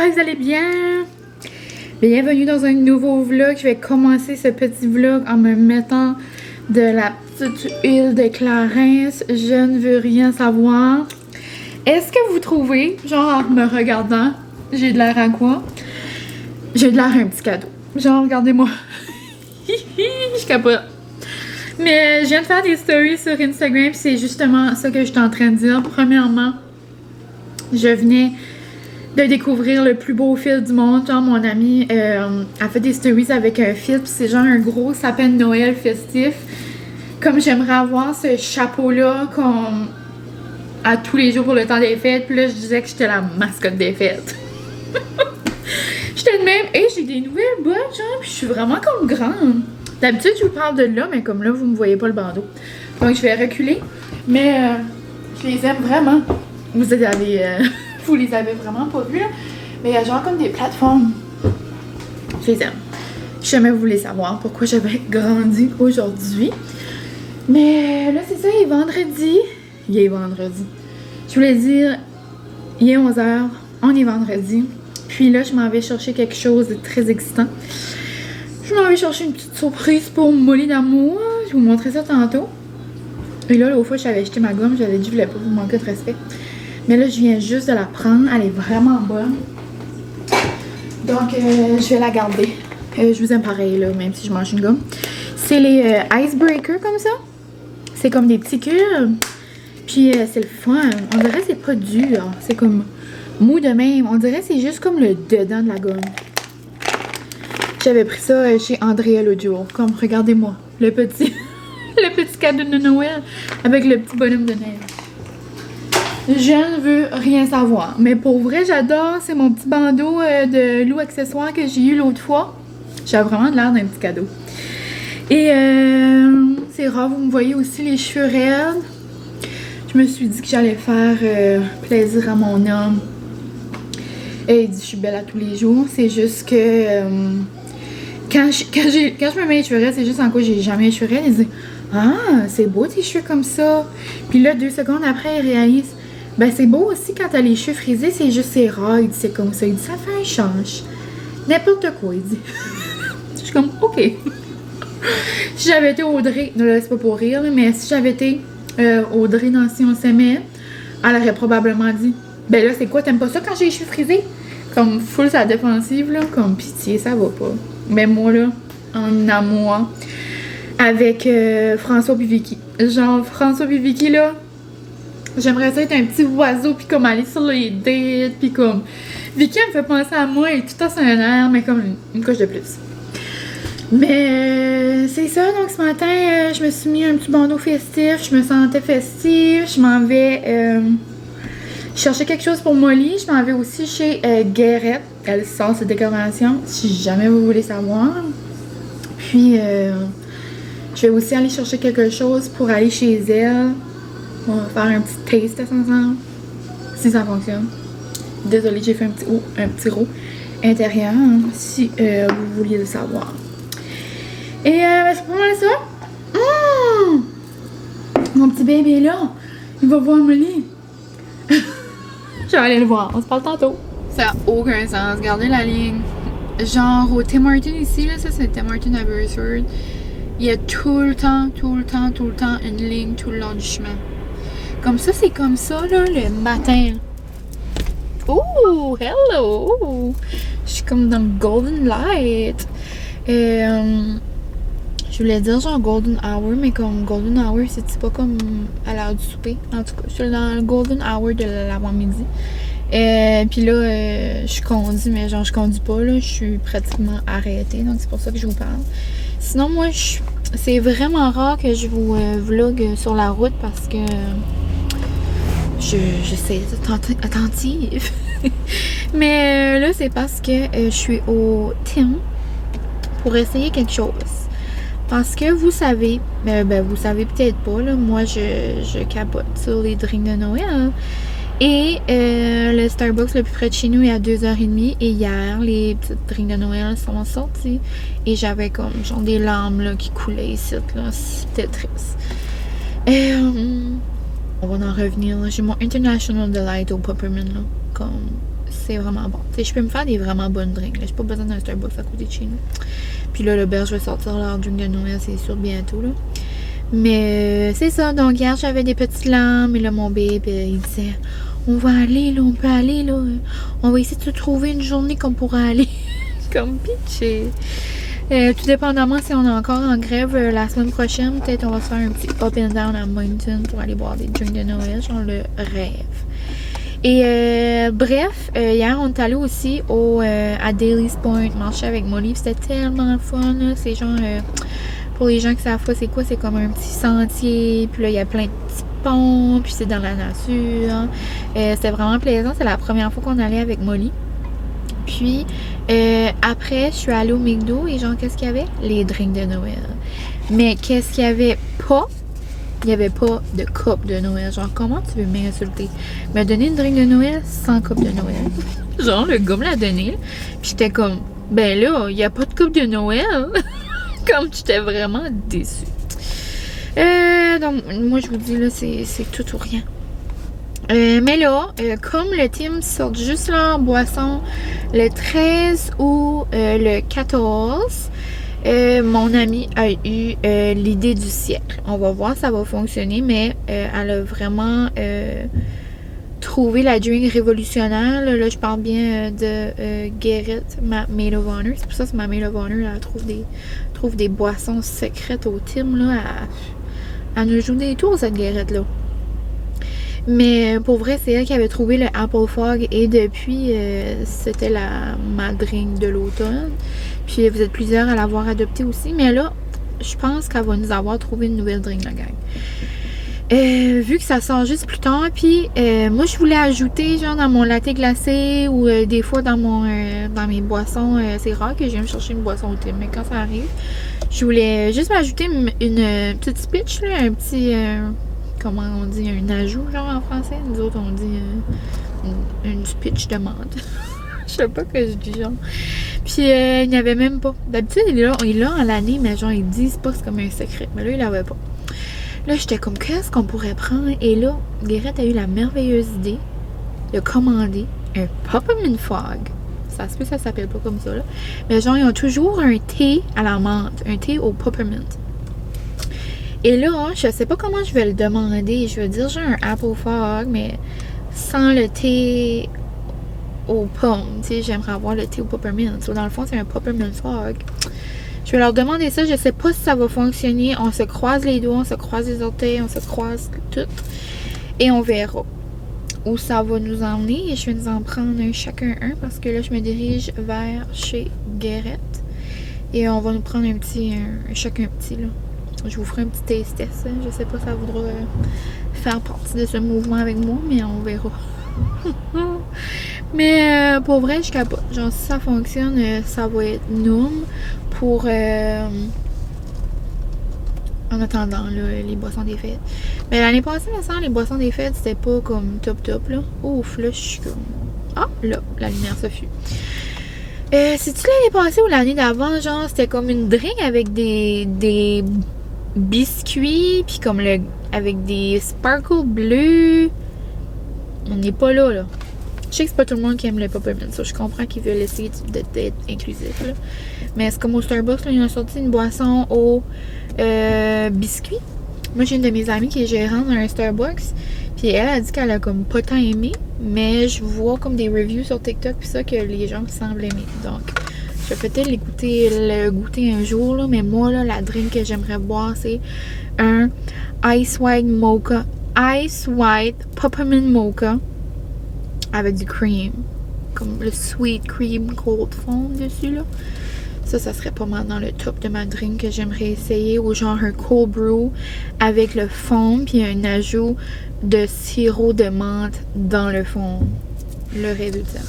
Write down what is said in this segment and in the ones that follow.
j'espère que vous allez bien. Bienvenue dans un nouveau vlog. Je vais commencer ce petit vlog en me mettant de la petite huile de Clarins. Je ne veux rien savoir. Est-ce que vous trouvez, genre en me regardant, j'ai de l'air à quoi? J'ai de l'air à un petit cadeau. Genre, regardez-moi. Je capote. Mais je viens de faire des stories sur Instagram, c'est justement ça que je suis en train de dire. Premièrement, je venais de découvrir le plus beau fil du monde. Genre, mon ami a fait des stories avec un fil, puis c'est genre un gros sapin de Noël festif. Comme j'aimerais avoir ce chapeau-là comme à tous les jours pour le temps des fêtes. Puis là, je disais que j'étais la mascotte des fêtes. J'étais de même, et j'ai des nouvelles bottes, genre, puis je suis vraiment comme grande. D'habitude, je vous parle de là, mais comme là, vous me voyez pas le bandeau. Donc, je vais reculer. Mais je les aime vraiment. Vous les avez vraiment pas vus, là. Mais il y a genre comme des plateformes. Je les aime. Jamais vous voulez savoir pourquoi j'avais grandi aujourd'hui. Mais là, c'est ça, il est vendredi. Il est vendredi. Je voulais dire, il est 11h, on est vendredi. Puis là, je m'en vais chercher quelque chose de très excitant. Je m'en vais chercher une petite surprise pour Molly d'amour. Je vais vous montrer ça tantôt. Et là, l'autre fois, j'avais acheté ma gomme. J'avais dit, je voulais pas vous manquer de respect. Mais là, je viens juste de la prendre. Elle est vraiment bonne. Donc, je vais la garder. Je vous aime pareil, là, même si je mange une gomme. C'est les Icebreaker comme ça. C'est comme des petits cubes. Puis, c'est le fun. On dirait que c'est pas dur. C'est comme mou de même. On dirait que c'est juste comme le dedans de la gomme. J'avais pris ça chez Andrea l'autre jour. Comme, regardez-moi. Le petit cadeau de Noël avec le petit bonhomme de neige. Je ne veux rien savoir. Mais pour vrai, j'adore. C'est mon petit bandeau de loup accessoire que j'ai eu l'autre fois. J'ai vraiment l'air d'un petit cadeau. Et c'est rare, vous me voyez aussi les cheveux raides. Je me suis dit que j'allais faire plaisir à mon homme. Et il dit je suis belle à tous les jours. C'est juste que quand je me mets les cheveux raides, c'est juste en quoi j'ai jamais les cheveux raides. Il dit ah, c'est beau tes cheveux comme ça. Puis là, 2 secondes après, il réalise ben c'est beau aussi quand t'as les cheveux frisés, c'est juste c'est rare. Il dit c'est comme ça. Il dit ça fait un change. N'importe quoi, il dit. Je suis comme ok. Si j'avais été Audrey, ne laisse pas pour rire, mais si j'avais été Audrey dans Si on s'aimait, elle aurait probablement dit ben là c'est quoi, t'aimes pas ça quand j'ai les cheveux frisés? Comme full sa défensive là, comme pitié, ça va pas. Mais moi là, en amour avec François puis Vicky. Genre François puis Vicky là, j'aimerais ça être un petit oiseau puis comme aller sur les dates puis comme Vicky elle me fait penser à moi et tout à son air mais comme une coche de plus. Mais c'est ça, donc ce matin je me suis mis un petit bandeau festif, je me sentais festive, je m'en vais chercher quelque chose pour Molly, je m'en vais aussi chez Guérette, elle sort ses décorations si jamais vous voulez savoir. Puis je vais aussi aller chercher quelque chose pour aller chez elle. On va faire un petit taste ensemble, si ça fonctionne. Désolée, j'ai fait un petit roux intérieur, hein, si vous vouliez le savoir. Et c'est pas mal ça. Mon petit bébé est là. Il va voir Molly. Je vais aller le voir. On se parle tantôt. Ça n'a aucun sens. Regardez la ligne. Genre au Tim Hortons ici, là, ça c'est Tim Hortons à Beresford. Il y a tout le temps une ligne tout le long du chemin. Comme ça, c'est comme ça, là, le matin. Oh, hello! Je suis comme dans le Golden Light. Et je voulais dire genre Golden Hour, mais comme Golden Hour, c'est pas comme à l'heure du souper. En tout cas, je suis dans le Golden Hour de l'avant-midi. Puis là, je conduis, mais genre je conduis pas, là. Je suis pratiquement arrêtée, donc c'est pour ça que je vous parle. Sinon, moi, c'est vraiment rare que je vous vlog sur la route parce que j'essaie d'être attentive. Mais là, c'est parce que je suis au Tim pour essayer quelque chose. Parce que vous savez, vous savez peut-être pas, là, moi je capote sur les drinks de Noël. Et le Starbucks le plus près de chez nous est à 2h30. Et hier, les petites drinks de Noël sont sortis. Et j'avais comme genre des larmes là, qui coulaient ici, là. C'était triste. On va en revenir. J'ai mon International Delight au Peppermint, là. Comme c'est vraiment bon. Tu sais, je peux me faire des vraiment bonnes drinks. J'ai pas besoin d'un Starbucks à côté de chez nous. Puis là, le berge va sortir leur drink de Noël, c'est sûr, bientôt, là. Mais c'est ça. Donc, hier, j'avais des petites lames. Et là, mon bébé, il disait, on va aller, là, on peut aller, là. On va essayer de trouver une journée qu'on pourra aller. Comme pitché. Tout dépendamment si on est encore en grève la semaine prochaine, peut-être on va se faire un petit up and down à Moncton pour aller boire des drinks de Noël, genre le rêve. Et bref, hier on est allé aussi à Daly's Point marcher avec Molly, c'était tellement fun là. C'est genre pour les gens qui savent pas c'est quoi, c'est comme un petit sentier, puis là il y a plein de petits ponts, puis c'est dans la nature. C'était vraiment plaisant, c'est la première fois qu'on allait avec Molly. Puis, après, je suis allée au McDo et genre, qu'est-ce qu'il y avait? Les drinks de Noël. Mais qu'est-ce qu'il y avait pas? Il n'y avait pas de coupe de Noël. Genre, comment tu veux m'insulter? Me donner une drink de Noël sans coupe de Noël. Genre, le gars me l'a donné. Puis j'étais comme, ben là, il n'y a pas de coupe de Noël. Comme j'étais vraiment déçue. Donc, moi, je vous dis, là, c'est tout ou rien. Mais là, comme le team sort juste leur boisson le 13 ou le 14, mon amie a eu l'idée du siècle. On va voir si ça va fonctionner, mais elle a vraiment trouvé la drink révolutionnaire. Là, je parle bien de Garrett, ma maid of honor. C'est pour ça que c'est ma maid of honor. Elle trouve des boissons secrètes au team. Là, elle nous joue des tours, cette Garrett-là. Mais pour vrai, c'est elle qui avait trouvé le Apple Fog et depuis, c'était ma drink de l'automne. Puis vous êtes plusieurs à l'avoir adopté aussi. Mais là, je pense qu'elle va nous avoir trouvé une nouvelle drink, la gang. Vu que ça sort juste plus tard, puis moi je voulais ajouter genre dans mon latte glacé ou des fois dans mes boissons, c'est rare que je viens me chercher une boisson au thé, mais quand ça arrive, je voulais juste m'ajouter une petite speech, là, un petit... comment on dit, un ajout, genre en français. Nous autres, on dit une speech de menthe. Je sais pas que je dis, genre. Puis, il n'y avait même pas. D'habitude, il est là en l'année, mais genre, ils disent pas, c'est comme un secret. Mais là, il l'avait pas. Là, j'étais comme, qu'est-ce qu'on pourrait prendre? Et là, Garrett a eu la merveilleuse idée de commander un Peppermint Fog. Ça se peut, ça s'appelle pas comme ça, là. Mais genre, ils ont toujours un thé à la menthe, un thé au peppermint. Et là, je sais pas comment je vais le demander. Je vais dire j'ai un Apple Fog, mais sans le thé aux pommes. Tu sais, j'aimerais avoir le thé au peppermint. So, dans le fond, c'est un Peppermint Fog. Je vais leur demander ça. Je sais pas si ça va fonctionner. On se croise les doigts, on se croise les orteils, on se croise tout. Et on verra où ça va nous emmener. Et je vais nous en prendre chacun un parce que là, je me dirige vers chez Garrett. Et on va nous prendre chacun un petit, là. Je vous ferai un petit taste test. Je sais pas si ça voudra faire partie de ce mouvement avec moi, mais on verra. Mais pour vrai, je capote. Genre, si ça fonctionne, ça va être noum pour... en attendant, là, les boissons des fêtes. Mais l'année passée, me semble, les boissons des fêtes, c'était pas comme top, là. Ouf, là, je suis comme... Ah, là, la lumière se fut. C'est-tu l'année passée ou l'année d'avant, genre, c'était comme une drink avec des biscuits, puis comme avec des sparkles bleus. On n'est pas là. Je sais que c'est pas tout le monde qui aime le peppermint, ça. Je comprends qu'ils veulent essayer d'être inclusif, là. Mais c'est comme au Starbucks, là, ils ont sorti une boisson au biscuits. Moi, j'ai une de mes amies qui est gérante dans un Starbucks, puis elle a dit qu'elle a comme pas tant aimé, mais je vois comme des reviews sur TikTok, puis ça, que les gens semblent aimer. Donc, je vais peut-être le goûter un jour, là, mais moi, là, la drink que j'aimerais boire, c'est un Ice White Peppermint Mocha avec du cream. Comme le sweet cream cold foam dessus, là. Ça serait pas mal dans le top de ma drink que j'aimerais essayer. Ou genre un cold brew avec le foam, puis un ajout de sirop de menthe dans le foam. Le rêve ultime.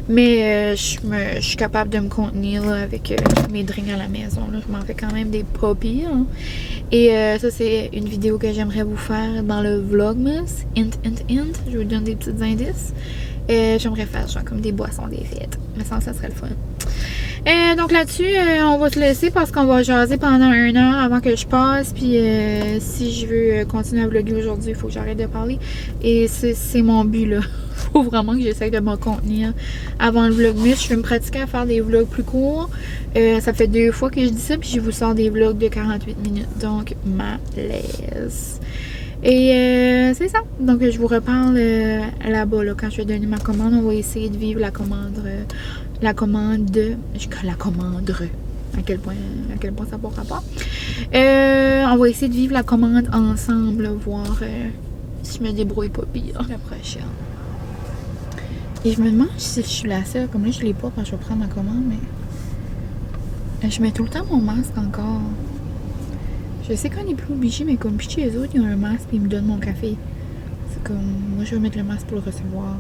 Mais je suis capable de me contenir là, avec mes drinks à la maison. Là. Je m'en fais quand même des pas pires. Hein. Et ça, c'est une vidéo que j'aimerais vous faire dans le Vlogmas. Hint. Je vous donne des petits indices. J'aimerais faire genre comme des boissons des fêtes. Mais ça serait le fun. Donc là-dessus, on va se laisser parce qu'on va jaser pendant 1 heure avant que je passe. Puis si je veux continuer à vlogger aujourd'hui, il faut que j'arrête de parler. Et c'est mon but là. Faut vraiment que j'essaye de me contenir avant le vlogmas. Je vais me pratiquer à faire des vlogs plus courts. Ça fait 2 fois que je dis ça, puis je vous sors des vlogs de 48 minutes. Donc, malaise. Et c'est ça. Donc, je vous reparle là-bas, là, quand je vais donner ma commande. On va essayer de vivre la commande. La commandeure. À quel point ça n'a pas rapport. On va essayer de vivre la commande ensemble, là, voir si je me débrouille pas pire la prochaine. Et je me demande si je suis la seule. Comme là, je l'ai pas quand je vais prendre ma commande, mais je mets tout le temps mon masque encore. Je sais qu'on n'est plus obligé, mais comme puis les autres, ils ont un masque et ils me donnent mon café. C'est comme, moi, je vais mettre le masque pour le recevoir.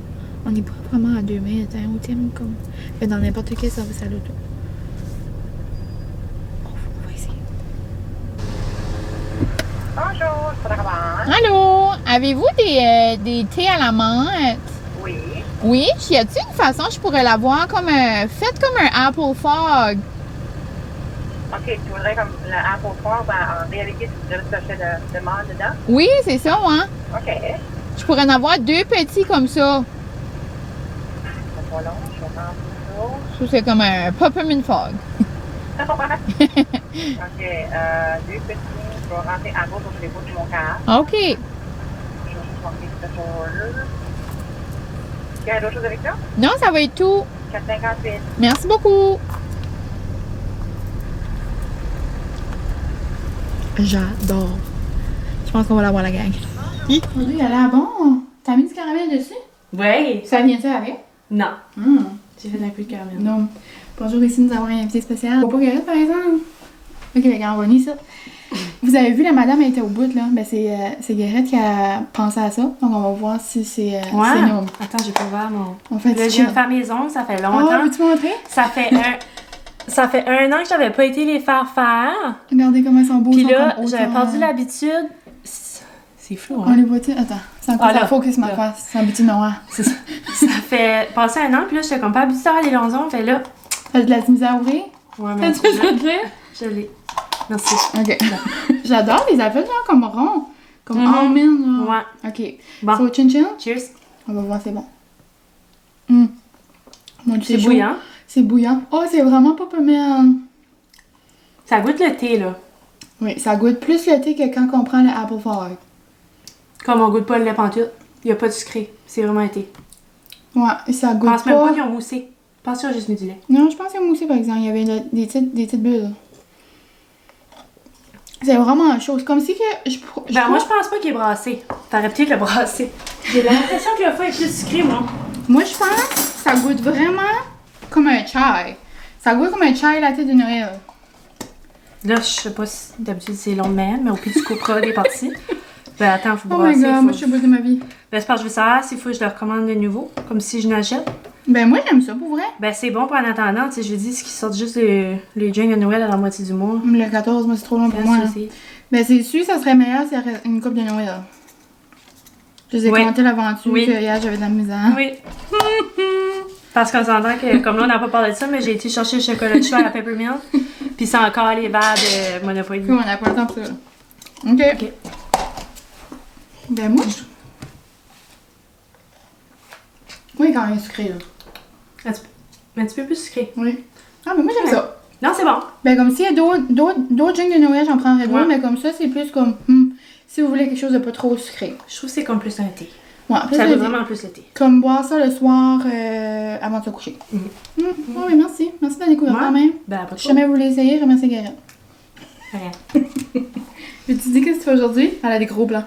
On n'est pas vraiment à 2 mètres, hein, au thème, comme. Mais dans n'importe quel service à l'auto. On va essayer. Bonjour, c'est la commande. Allô? Avez-vous des thés à la menthe? Oui. Oui? Y a-t-il une façon je pourrais l'avoir comme faite comme un apple fog? OK, tu voudrais comme le Apple Ford, en réalité, tu voudrais chercher de menthe dedans? Oui, c'est ça, hein? OK. Je pourrais en avoir 2 petits comme ça. C'est pas long, je vais prendre Ça, c'est comme un peppermint fog. ça. OK, 2 petits, je vais rentrer à gauche sur les bouts de mon casque. OK. Je vais juste rentrer ce tour-là. Il y a d'autres choses avec ça? Non, ça va être tout. 4,58. Merci beaucoup. J'adore. Je pense qu'on va l'avoir la gang. Aujourd'hui, il a l'air bon. T'as mis du caramel dessus? Oui. Ça vient-tu avec? Non. Hum. J'ai fait un peu de caramel. Non. Bonjour, ici nous avons un invité spécial. Faut pas Guérette, par exemple. Ok, les gars, on va venir ça. Vous avez vu, la madame elle était au bout, là. Ben, c'est Guérette qui a pensé à ça. Donc, on va voir si c'est nous. Attends, j'ai pas ouvert mon. On fait Là, je viens de faire mes ongles, ça fait Oh, longtemps. veux-tu montrer? Ça fait 1 an que j'avais pas été les faire faire. Regardez comment ils sont beaux. Puis ils sont là, comme j'avais autant- perdu l'habitude. C'est flou, On hein? les voit-tu? Attends, c'est encore Ah, ça là. focus ma Là. face. C'est un petit noir. C'est ça. Ça fait passer 1 an, puis là, j'étais comme pas habituée à avoir des longs ongles. Fait là. T'as de la misère à ouvrir? Ouais, mais. T'as-tu le dire? Je l'ai. Merci. Ok. J'adore les appels genre comme rond. Comme Mhm. almond, genre. Ouais. Ok. Bon. So, chin chin? Cheers. On va voir, c'est bon. Mon Dieu, C'est chaud. bouillant. C'est bouillant. Oh, c'est vraiment pas peppermint. Ça goûte le thé, là. Oui, ça goûte plus le thé que quand on prend le apple fog. Comme on goûte pas le lait pantoute. Il y a pas de sucré. C'est vraiment un thé. Ouais, ça Je goûte pense même pas pas. qu'ils ont moussé. Je pense qu'ils ont juste mis du lait. Non, je pense qu'il y a moussé par exemple. Il y avait des petites bulles. C'est vraiment chaud. C'est comme si que Moi, je pense pas qu'il est brassé. T'aurais peut-être le brasser. J'ai l'impression que le foie est plus sucré, moi. Moi, je pense que ça goûte vraiment comme un chai. Ça goûte comme un chai latte de Noël. Là, je sais pas si d'habitude c'est long de même, mais au pire, tu couperas des parties. Ben attends, faut Oh brasser. my god, faut... moi, je suis au bout de ma vie. Ben, c'est parce que je veux savoir s'il faut que je le recommande de nouveau, comme si je n'achète. Ben, moi, j'aime ça pour vrai. Ben, c'est bon pour en attendant. Tu sais, je veux dire, ce qui sortent juste les drinks de Noël à la moitié du mois. Le 14, moi, c'est trop long pour moi. Là, Là. c'est- Ben, c'est sûr, ça serait meilleur si c'était une coupe de Noël. Je vous ai Oui. commenté l'aventure Oui. que hier, j'avais de la misère. Oui. Parce qu'on s'entend que, comme là, on n'a pas parlé de ça, mais j'ai été chercher le chocolat de choix à la Peppermint. Puis c'est encore les verres de Monopoly. Puis, on n'a pas le temps pour ça. Là. OK. Ok. Ben, moi, je... Oui, quand même sucré, là. Un petit peu plus sucré. Oui. Ah, mais moi, j'aime ça. Non, c'est bon. Ben, comme s'il y a d'autres drinks de Noël, j'en prendrais d'autres, Ouais. mais comme ça, c'est plus comme... si vous voulez quelque chose de pas trop sucré. Je trouve que c'est comme plus un thé. Ouais, plus Ça le goûte thé. vraiment plus le thé. Comme boire ça le soir avant de se coucher. Mhm. Ouais, mais merci. Merci de la découverte Ouais. quand même. Ben, pas de Si jamais vous voulez essayer, remerciez Gareth. Rien. Veux-tu dire qu'est-ce que tu fais aujourd'hui? Elle a des gros plans.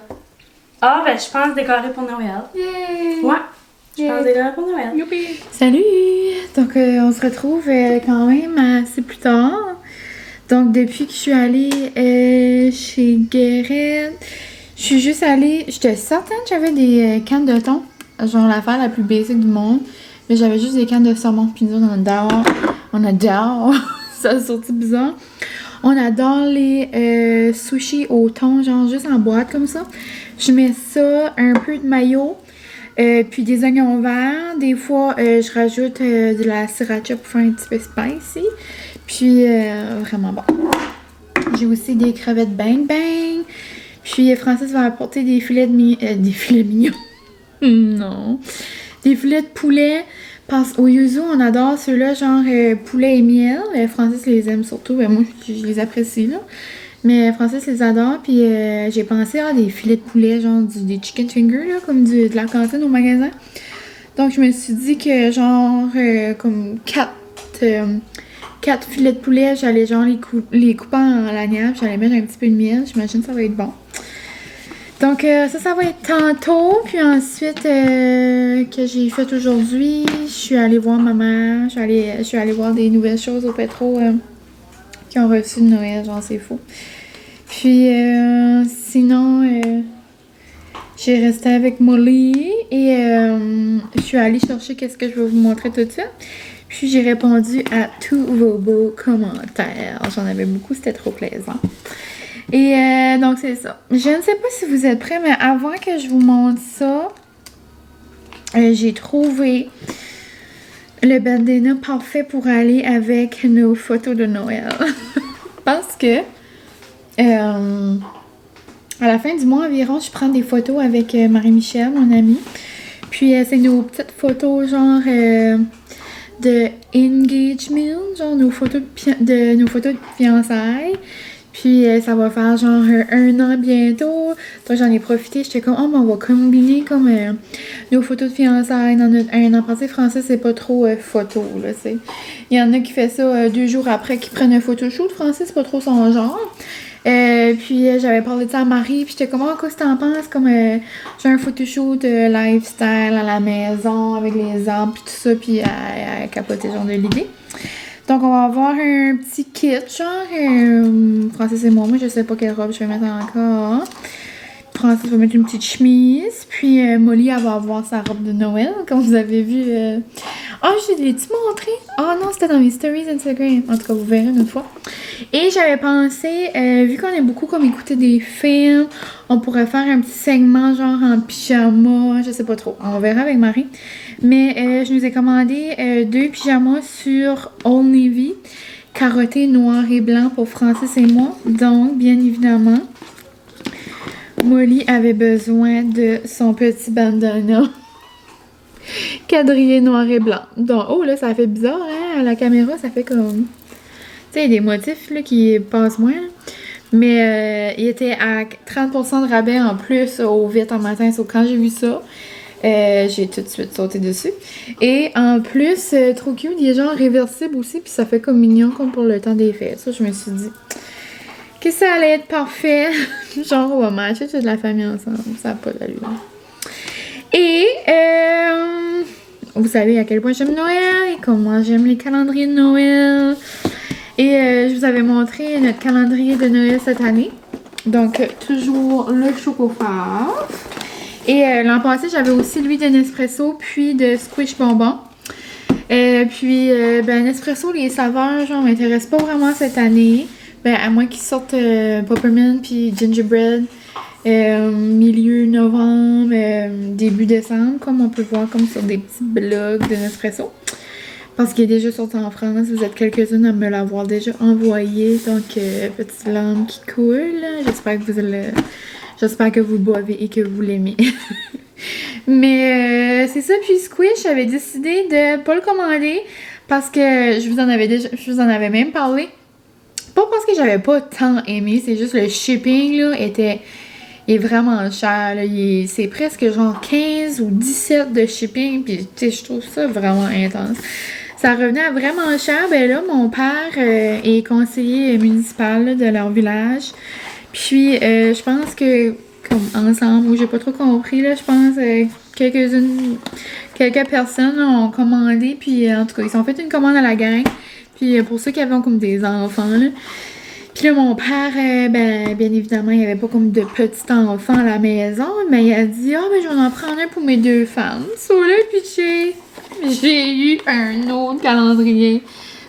Ah, ben, je pense décorer pour Noël. Yay! Ouais. Je pense décorer pour Noël. Youpi! Salut! Donc, on se retrouve quand même assez plus tard. Donc, depuis que je suis allée chez Guérette, je suis juste allée... J'étais certaine que j'avais des cannes de thon. Genre l'affaire la plus basique du monde. Mais j'avais juste des cannes de saumon. Puis nous, on adore. Ça a sorti bizarre. On adore les sushis au thon, genre juste en boîte comme ça. Je mets ça, un peu de mayo, Puis des oignons verts. Des fois, je rajoute de la sriracha pour faire un petit peu spicy. Puis, vraiment bon. J'ai aussi des crevettes bang bang. Puis, Francis va apporter des filets de des filets mignons. Non. Des filets de poulet. Parce qu'au yuzu, on adore ceux-là, genre poulet et miel. Francis les aime surtout. Moi, je les apprécie, là. Mais Francis les adore. Puis, j'ai pensé à des filets de poulet, genre des chicken fingers, là, comme de la cantine au magasin. Donc, je me suis dit que, genre, comme 4 filets de poulet, j'allais genre les couper en lanières, j'allais mettre un petit peu de miel. J'imagine que ça va être bon. Donc, ça va être tantôt. Puis ensuite, que j'ai fait aujourd'hui, je suis allée voir ma mère. Je suis allée voir des nouvelles choses au pétro qui ont reçu de Noël. Genre, c'est fou. Puis, sinon, j'ai resté avec Molly et je suis allée chercher qu'est-ce que je vais vous montrer tout de suite. Puis, j'ai répondu à tous vos beaux commentaires. J'en avais beaucoup, c'était trop plaisant. Et donc, c'est ça. Je ne sais pas si vous êtes prêts, mais avant que je vous montre ça, j'ai trouvé le bandana parfait pour aller avec nos photos de Noël. Parce que à la fin du mois environ, je prends des photos avec Marie-Michel, mon amie. Puis, c'est nos petites photos genre de engagement, genre nos photos de fiançailles. Puis ça va faire genre 1 an bientôt. Donc j'en ai profité. J'étais comme, oh, mais on va combiner comme nos photos de fiançailles dans notre 1 an. Parce que français, c'est pas trop photo, là, c'est. Il y en a qui fait ça 2 jours après qu'ils prennent un photoshoot. Français, c'est pas trop son genre. Puis j'avais parlé de ça à Marie. Puis j'étais comme, oh, qu'est-ce que t'en penses? Comme j'ai un photoshoot lifestyle à la maison avec les arbres puis tout ça. Puis elle capotait genre de l'idée. Donc, on va avoir un petit kit, genre, Francis et moi, je sais pas quelle robe je vais mettre encore. Francis va mettre une petite chemise, puis Molly, elle va avoir sa robe de Noël, comme vous avez vu. Je l'ai-tu montré? Oh non, c'était dans mes stories Instagram. En tout cas, vous verrez une autre fois. Et j'avais pensé, vu qu'on a beaucoup comme écouté des films, on pourrait faire un petit segment genre en pyjama, je sais pas trop. On verra avec Marie. Mais je nous ai commandé 2 pyjamas sur Old Navy, carotté noir et blanc pour Francis et moi. Donc, bien évidemment, Molly avait besoin de son petit bandana quadrillé noir et blanc. Donc, oh là, ça fait bizarre, hein? À la caméra, ça fait comme... Tu sais, des motifs là, qui passent moins. Mais il était à 30% de rabais en plus au Vite en matin. So, quand j'ai vu ça, j'ai tout de suite sauté dessus. Et en plus, trop cute, il est genre réversible aussi. Puis ça fait comme mignon comme pour le temps des fêtes. Ça, je me suis dit que ça allait être parfait. Genre, on va matcher toute la famille ensemble. Ça n'a pas d'allure. Et vous savez à quel point j'aime Noël et comment j'aime les calendriers de Noël. Et je vous avais montré notre calendrier de Noël cette année. Donc, toujours le Chocofave. Et l'an passé, j'avais aussi lui de Nespresso, puis de Squish Bonbon. Puis, Nespresso, les saveurs, genre, m'intéressent pas vraiment cette année. À moins qu'ils sortent Peppermint puis Gingerbread milieu novembre, début décembre, comme on peut voir comme sur des petits blogs de Nespresso. Parce qu'il est déjà sorti en France. Vous êtes quelques-unes à me l'avoir déjà envoyé. Donc, petite lampe qui coule. J'espère que vous boivez et que vous l'aimez. Mais c'est ça. Puis Squish, j'avais décidé de pas le commander parce que je vous en avais même parlé. Pas parce que j'avais pas tant aimé. C'est juste le shipping là est vraiment cher. C'est presque genre 15 ou 17 de shipping. Puis tu sais, je trouve ça vraiment intense. Ça revenait à vraiment cher. Là, mon père est conseiller municipal là, de leur village. Puis, je pense que, comme ensemble, j'ai pas trop compris, là, je pense quelques personnes là, ont commandé. Puis, en tout cas, ils ont fait une commande à la gang. Puis, pour ceux qui avaient comme des enfants, là. Puis là, mon père, bien évidemment, il n'y avait pas comme de petits enfants à la maison. Mais il a dit, je vais en prendre un pour mes 2 femmes. So, là, puis j'ai eu un autre calendrier.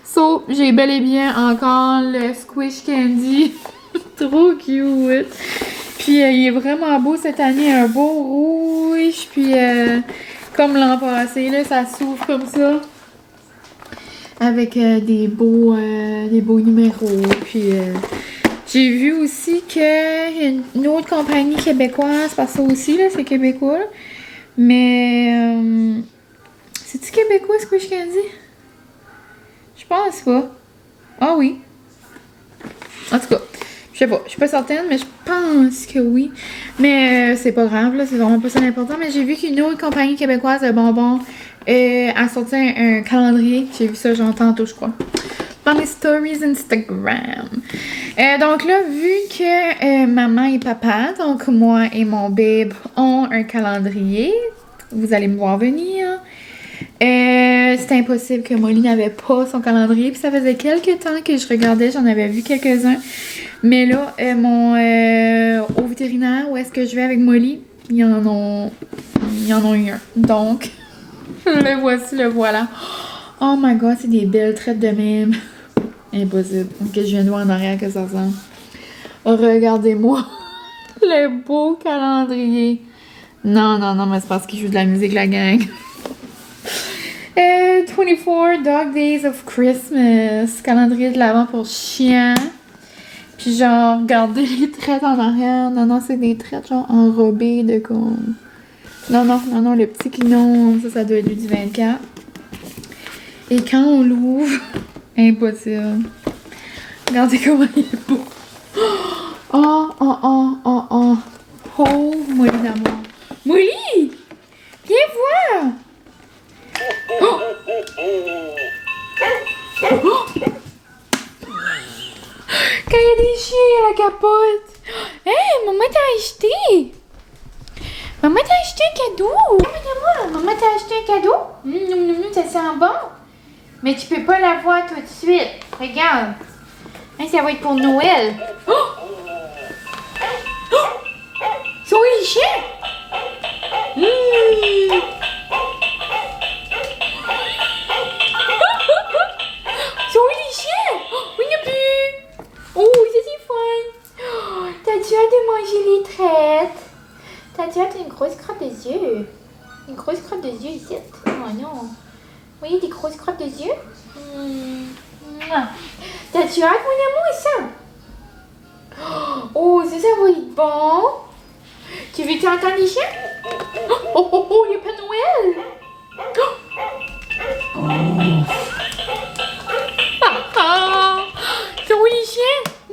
So, j'ai bel et bien encore le Squish Candy. Trop cute. Puis il est vraiment beau cette année, un beau rouge. Puis comme l'an passé, là, ça s'ouvre comme ça. Avec des beaux numéros. Puis j'ai vu aussi qu'il y a une autre compagnie québécoise, parce que ça aussi, là, c'est québécois. Là. Mais c'est-tu québécois, Squish Candy? Je pense pas. Ah oui. En tout cas, je sais pas. Je suis pas certaine, mais je pense que oui. Mais c'est pas grave, là. C'est vraiment pas ça l'important. Mais j'ai vu qu'une autre compagnie québécoise de bonbons a sorti un calendrier. J'ai vu ça, j'entends tout, je crois. Dans les stories Instagram. Donc là, vu que maman et papa, donc moi et mon babe, ont un calendrier, vous allez me voir venir. C'était impossible que Molly n'avait pas son calendrier. Puis ça faisait quelques temps que je regardais, j'en avais vu quelques-uns. Mais là, au vétérinaire, où est-ce que je vais avec Molly, ils en ont eu un. Donc, le voici, le voilà. Oh my god, c'est des belles traites de même. Impossible. Ok, je viens de voir en arrière que ça ressemble. Regardez-moi le beau calendrier. Non, mais c'est parce qu'il joue de la musique, la gang. 24 Dog Days of Christmas. Calendrier de l'avant pour chiens. Puis genre, regardez les traites en arrière. Non, c'est des traites genre enrobées de comme... Non, le petit quinon, ça doit être du 24. Et quand on l'ouvre, impossible. Regardez comment il est beau. Oh. Pauvre Molly d'amour. Molly! Viens voir! Oh! Quand il y a des chiens à la capote. Hey, maman t'a acheté. Maman t'a acheté un cadeau. Maman t'a acheté un cadeau. Ça sent bon. Mais tu peux pas la voir tout de suite. Regarde. Hein, ça va être pour Noël. Oh! Oh! C'est où les chiens? C'est où les chiens? Oh, il n'y a plus. Oh, c'est fun. Oh, t'as-tu hâte de manger les traites? T'as-tu hâte d'une grosse crotte de yeux? Une grosse crotte de yeux ici? Oh non. Vous voyez des grosses crottes de yeux? T'as-tu hâte, mon amour, ça? Oh, ça va être bon. Tu veux entendre les chiens? Oh, il y a pas Noël. C'est où les chiens? Il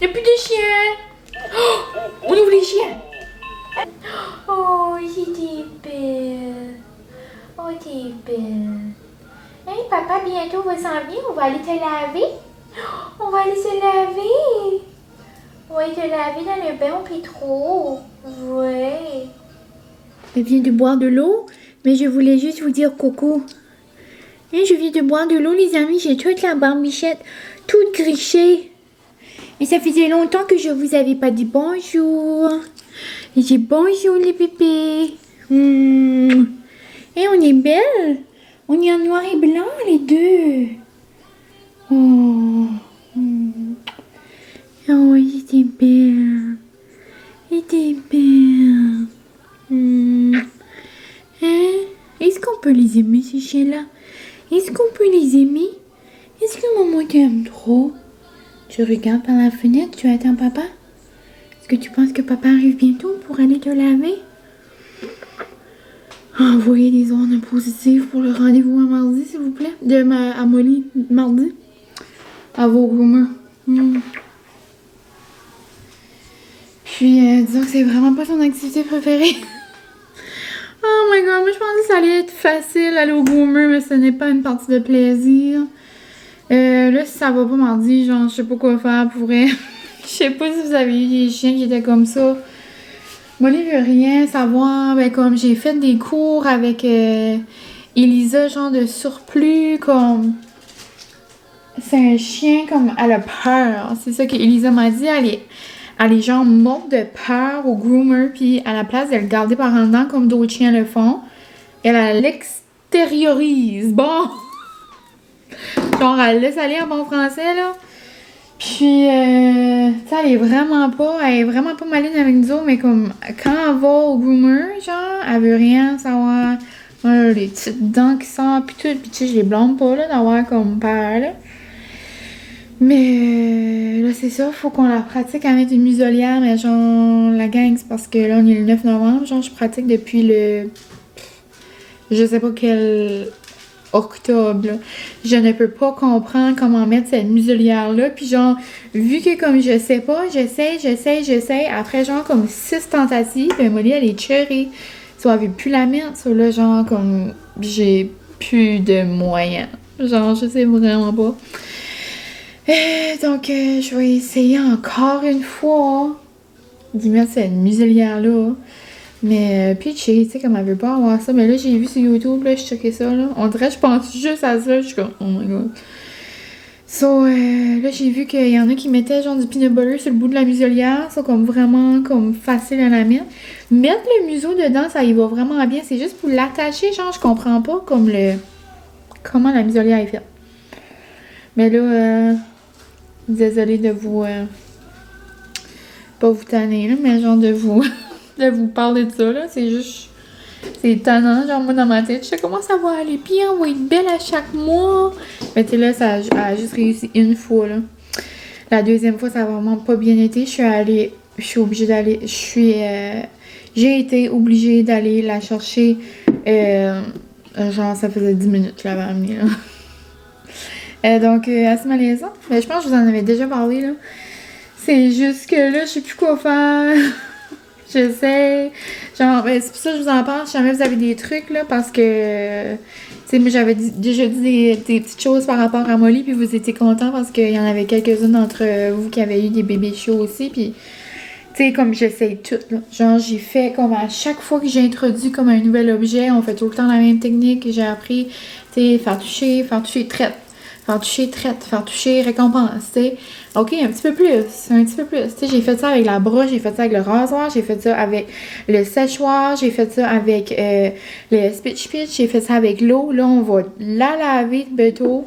n'y a plus de chiens. On ouvre les chiens. Oh, c'était belle. Oh, t'es belle. Hey, papa, bientôt va s'en venir. On va aller te laver. On va aller se laver. On va aller te laver dans le bain au pétro. Ouais. Je viens de boire de l'eau, mais je voulais juste vous dire coucou. Et je viens de boire de l'eau, les amis. J'ai toute la barbichette, toute grichée. Et ça faisait longtemps que je vous avais pas dit bonjour. Et j'ai bonjour les bébés. Et on est belles. On est en noir et blanc, les deux. Oh, il était belle. Il était belle. Hein? Est-ce qu'on peut les aimer, ces chiens-là? Est-ce qu'on peut les aimer? Est-ce que maman t'aime trop? Tu regardes par la fenêtre, tu attends papa? Est-ce que tu penses que papa arrive bientôt pour aller te laver? Envoyez des ondes positives pour le rendez-vous à mardi, s'il vous plaît. À Molly, mardi. À vos groomers. Puis, disons que c'est vraiment pas son activité préférée. Oh my god, moi je pensais que ça allait être facile aller au groomer, mais ce n'est pas une partie de plaisir. Là, si ça va pas mardi, genre, je sais pas quoi faire pour vrai. Je sais pas si vous avez eu des chiens qui étaient comme ça. Molly veut rien savoir. Ben, comme j'ai fait des cours avec Elisa, genre de surplus, comme. C'est un chien, comme, elle a peur. C'est ça qu'Elisa m'a dit. Elle est genre morte de peur au groomer, puis à la place de le garder par en dedans comme d'autres chiens le font, elle l'extériorise. Bon! Genre, elle laisse aller en bon français, là. Puis, tu sais, elle est vraiment pas maline avec nous autres, mais comme, quand elle va au groomer, genre, elle veut rien savoir. Voilà, les petites dents qui sortent, puis tout, puis tu sais, je les blâme pas, là, d'avoir comme peur, là. Mais, là, c'est ça, faut qu'on la pratique à mettre une muselière, mais genre, la gang, c'est parce que là, on est le 9 novembre, genre, je pratique depuis le... Je sais pas quel octobre, là. Je ne peux pas comprendre comment mettre cette muselière-là. Puis genre, vu que comme je sais pas, j'essaie. Après genre comme 6 tentatives, ben Molly, elle est cherry. So, elle veut plus la mettre. So là, genre comme, j'ai plus de moyens. Genre, je sais vraiment pas. Donc, je vais essayer encore une fois d'y mettre cette muselière-là. Mais Peachy, tu sais, comme elle veut pas avoir ça. Mais là, j'ai vu sur YouTube, là, je checkais ça, là. On dirait que je pense juste à ça. Je suis comme, oh my god. So, là, j'ai vu qu'il y en a qui mettaient genre du peanut butter sur le bout de la muselière. Ça, comme vraiment, comme facile à la mettre. Mettre le museau dedans, ça y va vraiment bien. C'est juste pour l'attacher, genre, je comprends pas comme comment la muselière est faite. Mais là, désolée de vous... pas vous tanner, là, mais genre de vous... de vous parler de ça, là. C'est juste... C'est étonnant, genre, moi, dans ma tête, je sais comment ça va aller bien, on va être belle à chaque mois. Mais tu sais, là, ça a juste réussi une fois, là. La deuxième fois, ça a vraiment pas bien été. Je suis obligée d'aller... J'ai été obligée d'aller la chercher, genre, ça faisait 10 minutes que je l'avais amenée, là. Donc, assez malaisant. Mais je pense que je vous en avais déjà parlé, là. C'est juste que là, je sais plus quoi faire. Je sais. Genre, ben, c'est pour ça que je vous en parle. Si jamais vous avez des trucs, là, parce que... Tu sais, moi, j'avais déjà dit des petites choses par rapport à Molly, puis vous étiez contents parce qu'il y en avait quelques-unes d'entre vous qui avaient eu des bébés chauds aussi, puis... Tu sais, comme j'essaye tout, là. Genre, j'ai fait comme à chaque fois que j'ai introduit comme un nouvel objet, on fait tout le temps la même technique que j'ai appris. Tu sais, faire toucher, traite. Faire toucher, récompense, tu sais. OK, un petit peu plus. Tu sais, j'ai fait ça avec la brosse, j'ai fait ça avec le rasoir, j'ai fait ça avec le séchoir, j'ai fait ça avec le pitch, j'ai fait ça avec l'eau. Là, on va la laver bientôt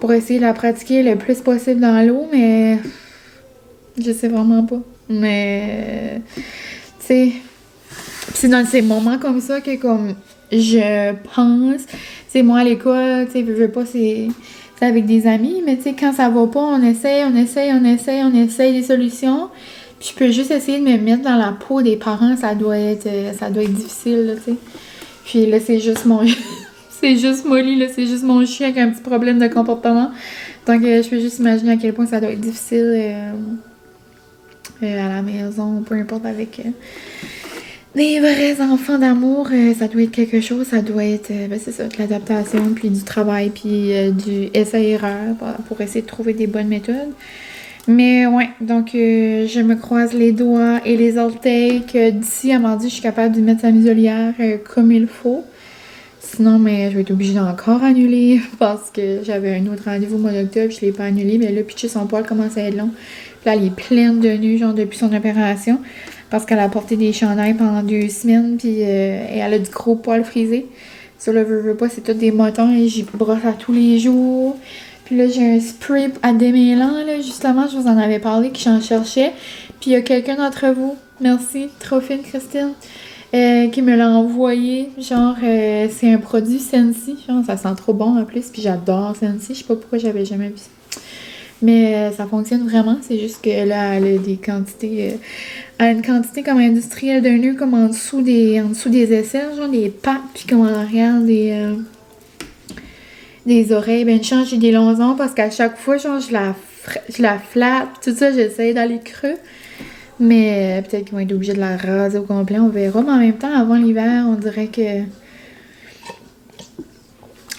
pour essayer de la pratiquer le plus possible dans l'eau, mais je sais vraiment pas. Mais, tu sais, c'est dans ces moments comme ça que, comme, je pense, tu sais, moi, à l'école, tu sais, je veux pas, c'est avec des amis, mais tu sais, quand ça va pas, on essaye des solutions. Puis je peux juste essayer de me mettre dans la peau des parents, ça doit être difficile, là, tu sais. Puis là, c'est juste c'est juste Molly, là, c'est juste mon chien avec un petit problème de comportement. Donc, je peux juste imaginer à quel point ça doit être difficile à la maison, peu importe, avec... des vrais enfants d'amour, ça doit être quelque chose, ça doit être, c'est ça, de l'adaptation, puis du travail, puis du essai-erreur pour essayer de trouver des bonnes méthodes. Mais ouais, donc je me croise les doigts et les orteils que d'ici à mardi, je suis capable de mettre sa muselière comme il faut. Sinon, mais je vais être obligée d'encore annuler parce que j'avais un autre rendez-vous au mois d'octobre, je l'ai pas annulé, mais là, pitcher son poil commence à être long. Puis là, elle est pleine de nœuds, genre depuis son opération. Parce qu'elle a porté des chandails pendant 2 semaines, puis et elle a du gros poil frisé. Ça, là, veux pas, c'est tout des motons, et j'y brosse à tous les jours. Puis là, j'ai un spray à démêlant, là, justement, je vous en avais parlé, que j'en cherchais. Puis il y a quelqu'un d'entre vous, merci, trop fine, Christine, qui me l'a envoyé. Genre, c'est un produit Scentsy, genre, ça sent trop bon en plus, puis j'adore Scentsy, je sais pas pourquoi j'avais jamais vu ça. Mais ça fonctionne vraiment, c'est juste que là, elle a des quantités... elle a une quantité comme industrielle d'un nœud comme en dessous des aisselles, genre des pattes, puis comme en arrière des oreilles. Ben, une chance, j'ai des longs ongles parce qu'à chaque fois, genre, je la flatte, tout ça, j'essaie d'aller creux. Mais peut-être qu'ils vont être obligés de la raser au complet, on verra. Mais en même temps, avant l'hiver, on dirait que...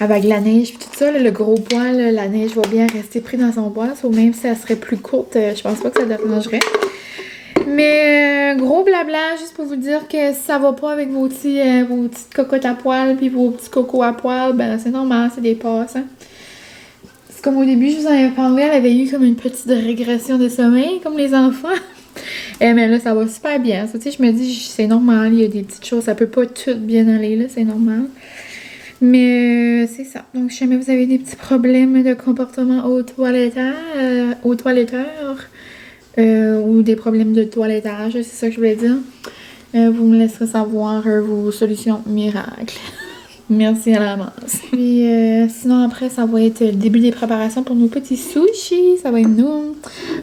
Avec la neige et tout ça, là, le gros poil, là, la neige va bien rester pris dans son poil. Même si elle serait plus courte, je pense pas que ça dérangerait. Mais gros blabla, juste pour vous dire que si ça va pas avec vos petites cocottes à poil puis vos petits cocos à poil, ben c'est normal, c'est des passes. Hein. C'est comme au début, je vous en avais parlé, elle avait eu comme une petite régression de sommeil, comme les enfants. Mais là, ça va super bien. Tu sais, je me dis, c'est normal, il y a des petites choses, ça peut pas tout bien aller, là, c'est normal. Mais c'est ça. Donc, si jamais vous avez des petits problèmes de comportement au toiletteur, ou des problèmes de toilettage, c'est ça que je voulais dire, vous me laisserez savoir vos solutions miracles. Merci à l'avance. Puis sinon après ça va être le début des préparations pour nos petits sushis. Ça va être nous.